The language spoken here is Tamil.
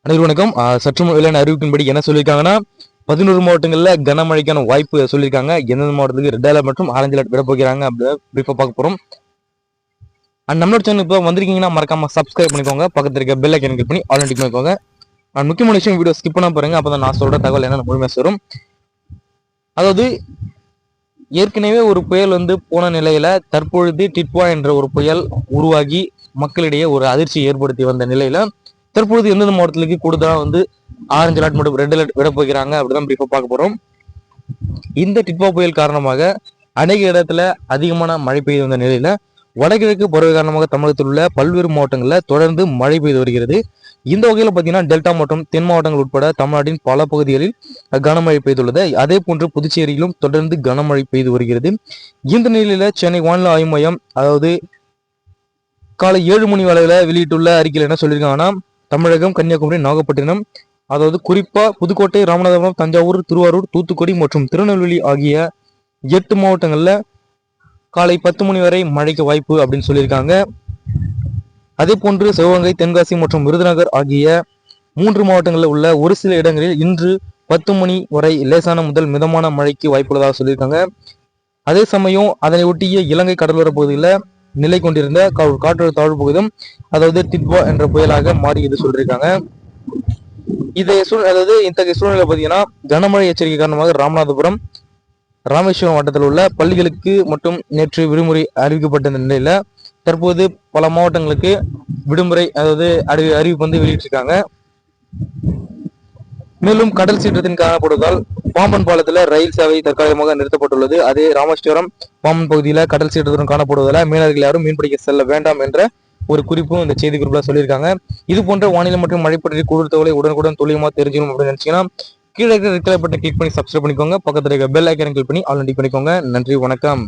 அனைவரும் வணக்கம். சற்று வெளியான அறிவிப்பின்படி என்ன சொல்லியிருக்காங்கன்னா 11 மாவட்டங்களில் கனமழைக்கான வாய்ப்பு சொல்லியிருக்காங்க. எந்தெந்த மாவட்டத்துக்கு ரெட் அலர்ட் மற்றும் ஆரஞ்சு அலர்ட் விட போகிறாங்க அப்படின்னு பிரீஃபாக பார்க்க போகிறோம். நம்மளோட சேனல் இப்போ வந்திருக்கீங்கன்னா மறக்காம சப்ஸ்கிரைப் பண்ணிக்கோங்க. பக்கத்தில் இருக்க பெல் ஐக்கன் கிளிக் பண்ணி ஆல் டிக் பண்ணிக்கோங்க. முக்கியமான விஷயம் வீடியோ ஸ்கிப் பண்ண பாருங்க. அப்போ தான் நான் சொல்கிற தகவல் என்ன முழுமையாக வரும். அதாவது ஏற்கனவே ஒரு புயல் போன நிலையில தற்பொழுது டிட்வா என்ற ஒரு புயல் உருவாகி மக்களிடையே ஒரு அதிர்ச்சி ஏற்படுத்தி வந்த நிலையில தற்பொழுது எந்தெந்த மாவட்டத்திற்கு கூடுதலா ஆரஞ்சு அலர்ட் மற்றும் ரெட் அலர்ட் விட போகிறாங்க அப்படிதான் பிரீஃபா பார்க்க போறோம். இந்த டிட்வா புயல் காரணமாக அநேக இடத்துல அதிகமான மழை பெய்து வந்த நிலையில வடகிழக்கு பருவ காரணமாக தமிழகத்தில் உள்ள பல்வேறு மாவட்டங்களில் தொடர்ந்து மழை பெய்து வருகிறது. இந்த வகையில் பார்த்தீங்கன்னா டெல்டா மற்றும் தென் மாவட்டங்கள் உட்பட தமிழ்நாட்டின் பல பகுதிகளில் கனமழை பெய்துள்ளது. அதே போன்று புதுச்சேரியிலும் தொடர்ந்து கனமழை பெய்து வருகிறது. இந்த நிலையில சென்னை வானிலை ஆய்வு மையம் அதாவது காலை 7 மணி அளவில் வெளியிட்டுள்ள அறிக்கையில் என்ன சொல்லியிருக்காங்கன்னா, தமிழகம், கன்னியாகுமரி, நாகப்பட்டினம், அதாவது குறிப்பா புதுக்கோட்டை, ராமநாதபுரம், தஞ்சாவூர், திருவாரூர், தூத்துக்குடி மற்றும் திருநெல்வேலி ஆகிய 8 மாவட்டங்கள்ல காலை 10 மணி வரை மழைக்கு வாய்ப்பு அப்படின்னு சொல்லியிருக்காங்க. அதே போன்று சிவகங்கை, தென்காசி மற்றும் விருதுநகர் ஆகிய 3 மாவட்டங்களில் உள்ள ஒரு சில இடங்களில் இன்று 10 மணி வரை லேசான முதல் மிதமான மழைக்கு வாய்ப்புள்ளதாக சொல்லியிருக்காங்க. அதே சமயம் அதனை ஒட்டிய இலங்கை கடலோர பகுதியில் நிலை கொண்டிருந்த காற்றழுத்த தாழ்வு பகுதியும் அதாவது டிட்வா என்ற புயலாக மாறியது சொல்லியிருக்காங்க. இத்தகைய சூழ்நிலை பார்த்தீங்கன்னா கனமழை எச்சரிக்கை காரணமாக ராமநாதபுரம், ராமேஸ்வரம் மாவட்டத்தில் உள்ள பள்ளிகளுக்கு மட்டும் நேற்று விடுமுறை அறிவிக்கப்பட்ட நிலையில தற்போது பல மாவட்டங்களுக்கு விடுமுறை அதாவது அறிவிப்பு வெளியிட்டிருக்காங்க. மேலும் கடல் சீற்றத்தின் காணப்படுவதால் பாம்பன் பாலத்துல ரயில் சேவை தற்காலிகமாக நிறுத்தப்பட்டுள்ளது. அதே ராமேஸ்வரம் பாம்பன் பகுதியில கடல் சீற்றத்துடன் காணப்படுவதால் மீனவர்கள் யாரும் மீன்பிடிக்க செல்ல வேண்டாம் என்ற ஒரு குறிப்பும் இந்த செய்தி குறிப்பில் சொல்லியிருக்காங்க. இது போன்ற வானிலை மற்றும் மழை பற்றி கூடுதல் தகவலை உடனுக்குடன் துல்லியமா தெரிஞ்சுக்கணும் அப்படின்னு நினைச்சீங்கன்னா கீழே இருக்கிற ரெட் கலர் பட்டனை கிளிக் பண்ணி சப்ஸ்கிரைப் பண்ணிக்கோங்க. பக்கத்தில் இருக்க பெல் ஐக்கனை கிளிக் பண்ணி ஆல் டிக் பண்ணிக்கோங்க. நன்றி, வணக்கம்.